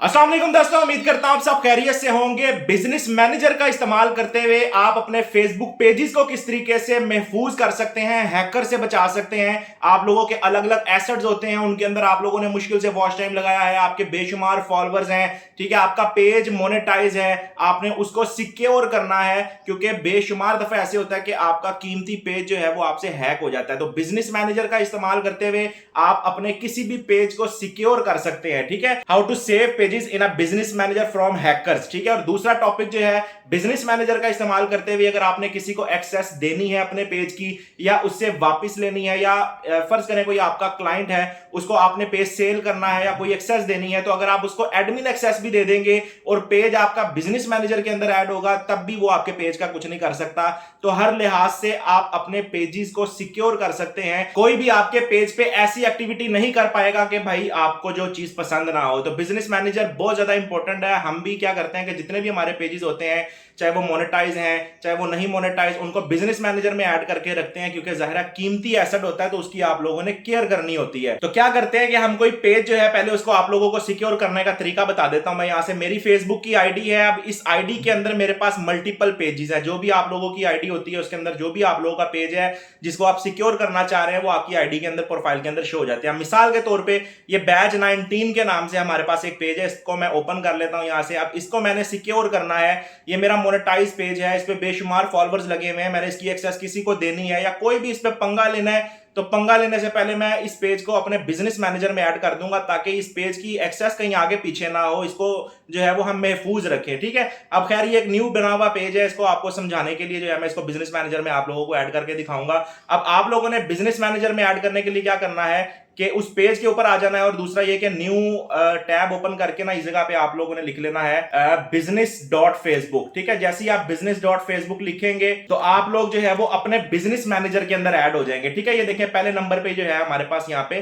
अस्सलाम वालेकुम दोस्तों, उम्मीद करता हूं आप सब खैरियत से होंगे। बिजनेस मैनेजर का इस्तेमाल करते हुए आप अपने फेसबुक पेजेस को किस तरीके से महफूज कर सकते हैं, हैकर से बचा सकते हैं। आप लोगों के अलग अलग एसेट्स होते हैं, उनके अंदर आप लोगों ने मुश्किल से वॉच टाइम लगाया है, आपके बेशुमार फॉलोअर्स हैं, ठीक है, आपका पेज मोनेटाइज है, आपने उसको सिक्योर करना है क्योंकि बेशुमार दफा ऐसे होता है कि आपका कीमती पेज जो है वो आपसे हैक हो जाता है। तो बिजनेस मैनेजर का इस्तेमाल करते हुए आप अपने किसी भी पेज को सिक्योर कर सकते हैं, ठीक है। How to save pages in a business manager from hackers, ठीक है। और दूसरा टॉपिक जो है, बिजनेस मैनेजर का इस्तेमाल करते हुए अगर आपने किसी को एक्सेस देनी है अपने पेज की या उससे वापस लेनी है, या फर्ज करें कोई आपका क्लाइंट है, उसको आपने पेज सेल करना है या कोई एक्सेस देनी है, तो अगर आप उसको एडमिन एक्सेस भी दे देंगे और पेज आपका बिजनेस मैनेजर के अंदर ऐड होगा, तब भी वो आपके पेज का कुछ नहीं कर सकता। तो हर लिहाज से आप अपने पेजेस को सिक्योर कर सकते हैं। कोई भी आपके पेज पे ऐसी एक्टिविटी नहीं कर पाएगा कि भाई आपको जो चीज पसंद ना हो। तो बिजनेस मैनेजर बहुत ज्यादा इंपॉर्टेंट है। हम भी क्या करते हैं कि जितने भी हमारे पेजेस होते हैं, चाहे वो मोनेटाइज हैं चाहे वो नहीं मोनेटाइज, उनको बिजनेस मैनेजर में ऐड करके रखते हैं क्योंकि ज़ाहिर कीमती एसेट होता है, तो उसकी आप लोगों ने केयर करनी होती है। तो क्या करते हैं कि हम कोई पेज जो है, पहले उसको आप लोगों को सिक्योर करने का तरीका बता देता हूं मैं। यहां से मेरी फेसबुक की आईडी है, अब इस आईडी के अंदर मेरे पास मल्टीपल पेजेस है। जो भी आप लोगों की आईडी होती है उसके अंदर जो भी आप लोगों का पेज है जिसको आप सिक्योर करना चाह रहे हैं, वो आपकी आईडी के अंदर, प्रोफाइल के अंदर शो हो जाते हैं। मिसाल के तौर पर ये बैच 19 के नाम से हमारे पास एक पेज है, इसको मैं ओपन कर लेता हूं यहां से। अब इसको मैंने सिक्योर करना है, ये मेरा मोनेटाइज पेज है, इस पे बेशुमार फॉलोअर्स लगे हुए हैं, मैंने इसकी एक्सेस किसी को देनी है या कोई भी इस पे पंगा लेना है, तो पंगा लेने से पहले मैं इस पेज को अपने बिजनेस मैनेजर में ऐड कर दूंगा ताकि इस पेज की एक्सेस कहीं आगे पीछे ना हो, इसको जो है वो हम महफूज रखें, ठीक है। अब खैर ये एक न्यू बना हुआ पेज है, इसको आपको समझाने के लिए जो है मैं इसको बिजनेस मैनेजर में आप लोगों को ऐड करके दिखाऊंगा। अब आप लोगों ने बिजनेस मैनेजर में ऐड करने के लिए क्या करना है कि उस पेज के ऊपर आ जाना है, और दूसरा ये कि न्यू टैब ओपन करके ना इस जगह पे आप लोगों ने लिख लेना है बिजनेस डॉट फेसबुक, ठीक है। जैसे ही आप बिजनेस डॉट फेसबुक लिखेंगे तो आप लोग जो है वो अपने बिजनेस मैनेजर के अंदर ऐड हो जाएंगे, ठीक है। ये देखें पहले नंबर पे जो है हमारे पास यहाँ पे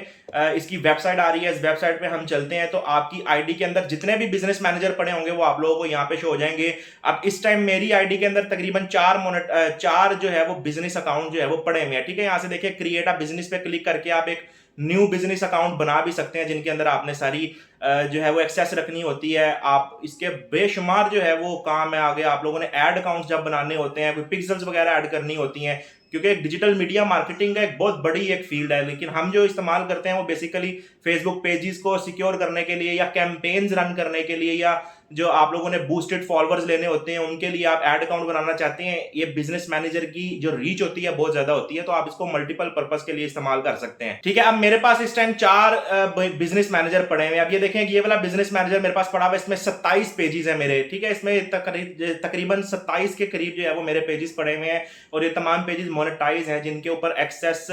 इसकी वेबसाइट आ रही है, इस वेबसाइट पे हम चलते हैं तो आपकी आईडी के अंदर जितने भी बिजनेस मैनेजर पड़े होंगे वो आप लोगों को यहाँ पे शो हो जाएंगे। अब इस टाइम मेरी आईडी के अंदर तकरीबन चार जो है वो बिजनेस अकाउंट जो है वो पड़े हुए हैं, ठीक है। यहाँ से देखिए क्रिएट अ बिजनेस पे क्लिक करके आप एक न्यू बिजनेस अकाउंट बना भी सकते हैं जिनके अंदर आपने सारी जो है वो एक्सेस रखनी होती है। आप इसके बेशुमार जो है वो काम है आगे, आप लोगों ने ऐड अकाउंट्स जब बनाने होते हैं, कोई पिक्सल्स वगैरह ऐड करनी होती हैं, क्योंकि डिजिटल मीडिया मार्केटिंग का एक बहुत बड़ी एक फील्ड है। लेकिन हम जो इस्तेमाल करते हैं वो बेसिकली फेसबुक पेजेस को सिक्योर करने के लिए या कैंपेन्स रन करने के लिए, या जो आप लोगों ने बूस्टेड फॉलोअर्स लेने होते हैं उनके लिए आप ऐड अकाउंट बनाना चाहते हैं। ये बिजनेस मैनेजर की जो रीच होती है बहुत ज्यादा होती है, तो आप इसको मल्टीपल पर्पस के लिए इस्तेमाल कर सकते हैं, ठीक है। अब मेरे पास इस टाइम 4 बिजनेस मैनेजर पड़े हैं। अब ये देखें कि ये वाला बिजनेस मैनेजर मेरे पास पड़ा हुआ है, इसमें 27 पेजेस है मेरे, ठीक है। इसमें तकरीबन 27 के करीब जो है वो मेरे पेजेस पड़े हुए हैं, और ये तमाम पेजेस मोनेटाइज हैं जिनके ऊपर एक्सेस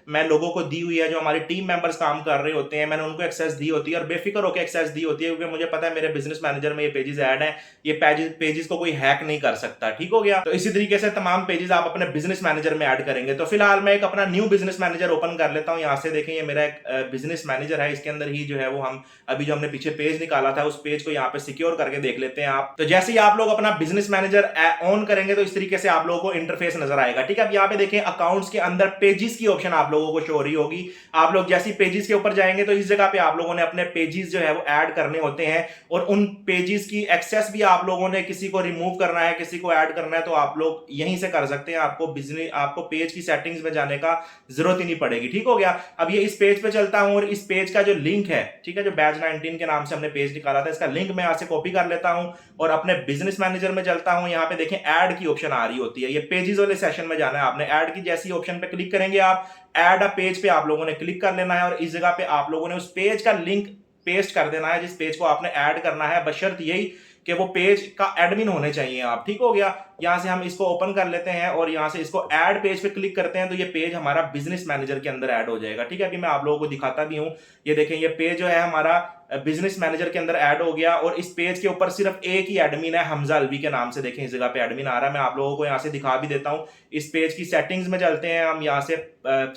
मैं लोगों को दी हुई है। जो हमारे टीम मेंबर्स काम कर रहे होते हैं मैंने उनको एक्सेस दी होती है, और बेफिक्र होकर एक्सेस दी होती है क्योंकि मुझे पता है मेरे बिजनेस मैनेजर में ये पेजेस ऐड है, ये पेजेस को कोई हैक नहीं कर सकता, ठीक हो गया। तो इसी तरीके से तमाम पेजेस आप अपने बिजनेस मैनेजर में ऐड करेंगे। तो फिलहाल मैं एक अपना न्यू बिजनेस मैनेजर ओपन कर लेता हूं। यहां से देखें ये मेरा एक बिजनेस मैनेजर है, इसके अंदर ही जो है वो हम अभी जो हमने पीछे पेज निकाला था उस पेज को यहाँ पे सिक्योर करके देख लेते हैं आप। तो जैसे ही आप लोग अपना बिजनेस मैनेजर ऑन करेंगे तो इस तरीके से आप लोगों को इंटरफेस नजर आएगा, ठीक है। अब यहाँ पे देखें अकाउंट्स के अंदर पेजेस की ऑप्शन आप लोगों को शो हो रही होगी। आप लोग जैसे पेजेस के ऊपर जाएंगे तो इस जगह पे आप लोगों ने अपने पेजेस जो है वो ऐड करने होते हैं, और उन पेजेस की एक्सेस भी आप लोगों ने किसी को रिमूव करना है, किसी को ऐड करना है, तो आप लोग यहीं से कर सकते हैं। आपको पेज की सेटिंग्स में जाने का जरूरत ही नहीं पड़ेगी, ठीक हो गया। अब ये इस पेज पे चलता हूं, और इस पेज का जो लिंक है, ठीक है, जो बैच 19 के नाम से हमने पेज निकाला था, इसका लिंक मैं यहां से कॉपी कर लेता हूं और अपने बिजनेस मैनेजर में चलता हूं। यहां पे देखें ऐड की ऑप्शन आ रही होती है, ये पेजेस वाले सेशन में जाना है आपने। ऐड की जैसी ऑप्शन पे क्लिक करेंगे आप, ऐड अ पेज पे आप लोगों ने क्लिक कर लेना है, और इस जगह पे आप लोगों ने उस पेज का लिंक पेस्ट कर देना है जिस पेज को आपने ऐड करना है, बशर्त यही कि वो पेज का एडमिन होने चाहिए आप, ठीक हो गया। यहां से हम इसको ओपन कर लेते हैं और यहां से इसको ऐड पेज पे क्लिक करते हैं, तो ये पेज हमारा बिजनेस मैनेजर के अंदर ऐड हो जाएगा, ठीक है। अभी मैं आप लोगों को दिखाता भी हूं, ये देखें ये पेज जो है हमारा बिजनेस मैनेजर के अंदर ऐड हो गया, और इस पेज के ऊपर सिर्फ एक ही एडमिन है, हमजा अलवी के नाम से। देखें इस जगह पे एडमिन आ रहा है, मैं आप लोगों को यहां से दिखा भी देता हूं। इस पेज की सेटिंग्स में चलते हैं हम, यहां से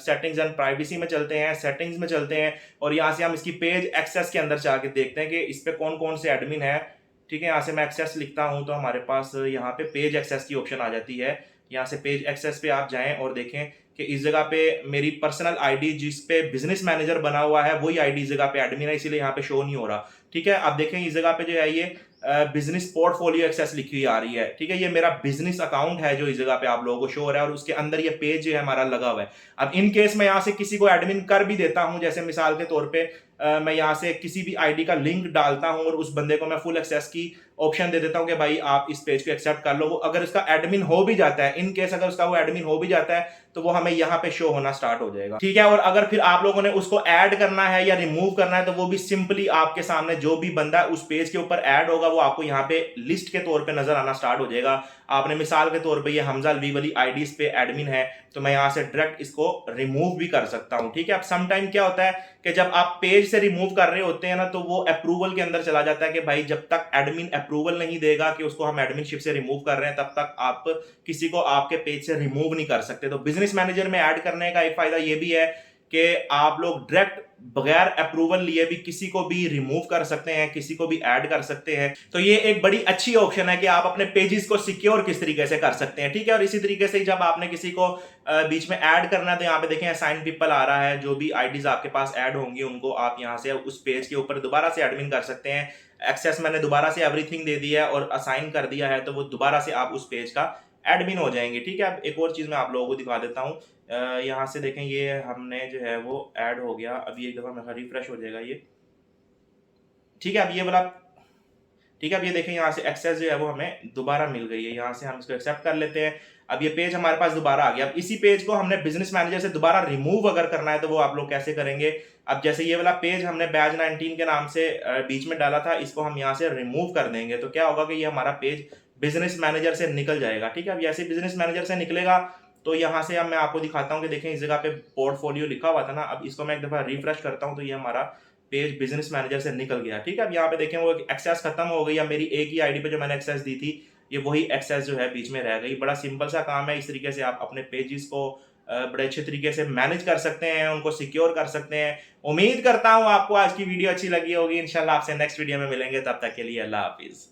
सेटिंग्स एंड प्राइवेसी में चलते हैं, सेटिंग्स में चलते हैं, और यहां से हम इसकी पेज एक्सेस के अंदर जाके देखते हैं कि इस पे कौन कौन से एडमिन है, ठीक है। यहाँ से मैं एक्सेस लिखता हूँ तो हमारे पास यहाँ पे पेज एक्सेस की ऑप्शन आ जाती है। यहाँ से पेज एक्सेस पे आप जाएं और देखें कि इस जगह पे मेरी पर्सनल आईडी जिस पे बिजनेस मैनेजर बना हुआ है वही आईडी इस जगह पे एडमिन है, इसीलिए यहाँ पे शो नहीं हो रहा। ठीक है, आप देखें इस जगह पे जो है ये बिजनेस पोर्टफोलियो एक्सेस लिखी हुई आ रही है। ठीक है, ये मेरा बिजनेस अकाउंट है जो इस जगह पे आप लोगों को शो हो रहा है और उसके अंदर ये पेज जो है हमारा लगा हुआ है। अब इन केस मैं यहाँ से किसी को एडमिन कर भी देता हूँ, जैसे मिसाल के तौर पे मैं यहाँ से किसी भी आईडी का लिंक डालता हूँ और उस बंदे को मैं फुल एक्सेस की ऑप्शन दे देता हूँ कि भाई आप इस पेज को एक्सेप्ट कर लो। वो अगर उसका एडमिन हो भी जाता है, इन केस अगर उसका वो एडमिन हो भी जाता है तो वो हमें यहाँ पे शो होना स्टार्ट हो जाएगा। ठीक है, और अगर फिर आप लोगों ने उसको ऐड करना है या रिमूव करना है तो वो भी सिंपली आपके सामने जो भी बंदा उस पेज के ऊपर ऐड होगा वो आपको यहाँ पे लिस्ट के तौर पे नजर आना स्टार्ट हो जाएगा। आपने मिसाल के तौर पे ये हमजा अलवी वाली आईडीज पे एडमिन है तो मैं यहाँ से डायरेक्ट इसको रिमूव भी कर सकता हूँ। ठीक है, अब सम टाइम क्या होता है कि जब आप पेज से रिमूव कर रहे होते हैं ना तो वो अप्रूवल के अंदर चला जाता है कि भाई जब तक एडमिन अप्रूवल नहीं देगा कि उसको हम एडमिनशिप से रिमूव कर रहे हैं तब तक आप किसी को आपके पेज से रिमूव नहीं कर सकते। तो बिजनेस मैनेजर में ऐड करने का एक फायदा ये भी है कि आप लोग डायरेक्ट बगैर अप्रूवल लिए भी किसी को भी रिमूव कर सकते हैं, किसी को भी ऐड कर सकते हैं। तो ये एक बड़ी अच्छी ऑप्शन है कि आप अपने पेजेस को सिक्योर किस तरीके से कर सकते हैं। ठीक है, और इसी तरीके से जब आपने किसी को बीच में ऐड करना है तो यहाँ पे देखें असाइन पीपल आ रहा है। जो भी आईडीज आपके पास ऐड होंगी उनको आप यहाँ से उस पेज के ऊपर दोबारा से एडमिन कर सकते हैं। एक्सेस मैंने दोबारा से एवरीथिंग दे दिया है और असाइन कर दिया है तो वो दोबारा से आप उस पेज का एडमिन हो जाएंगे। ठीक है, अब एक और चीज मैं आप लोगों को दिखा देता हूँ। यहाँ से देखें ये हमने जो है वो ऐड हो गया। अभी एक दफा मेरा रिफ्रेश हो जाएगा ये। ठीक है, अब ये वाला ठीक है, अब ये देखें यहाँ से एक्सेस जो है वो हमें दोबारा मिल गई है। यहाँ से हम इसको एक्सेप्ट कर लेते हैं। अब ये पेज हमारे पास दोबारा आ गया। अब इसी पेज को हमने बिजनेस मैनेजर से दोबारा रिमूव अगर करना है तो वो आप लोग कैसे करेंगे। अब जैसे ये वाला पेज हमने बैच 19 के नाम से बीच में डाला था, इसको हम यहाँ से रिमूव कर देंगे तो क्या होगा कि ये हमारा पेज बिजनेस मैनेजर से निकल जाएगा। ठीक है, अब जैसे बिजनेस मैनेजर से निकलेगा तो यहाँ से अब मैं आपको दिखाता हूँ कि देखें इस जगह पे पोर्टफोलियो लिखा हुआ था ना। अब इसको मैं एक दफा रिफ्रेश करता हूँ तो ये हमारा पेज बिजनेस मैनेजर से निकल गया। ठीक है, अब यहाँ पे देखें वो एक्सेस खत्म हो गई। या मेरी एक ही आईडी पे जो मैंने एक्सेस दी थी ये वही एक्सेस जो है बीच में रह गई। बड़ा सिंपल सा काम है। इस तरीके से आप अपने पेजेस को बड़े अच्छे तरीके से मैनेज कर सकते हैं, उनको सिक्योर कर सकते हैं। उम्मीद करता हूँ आपको आज की वीडियो अच्छी लगी होगी। इंशाल्लाह आपसे नेक्स्ट वीडियो में मिलेंगे, तब तक के लिए अल्लाह हाफिज।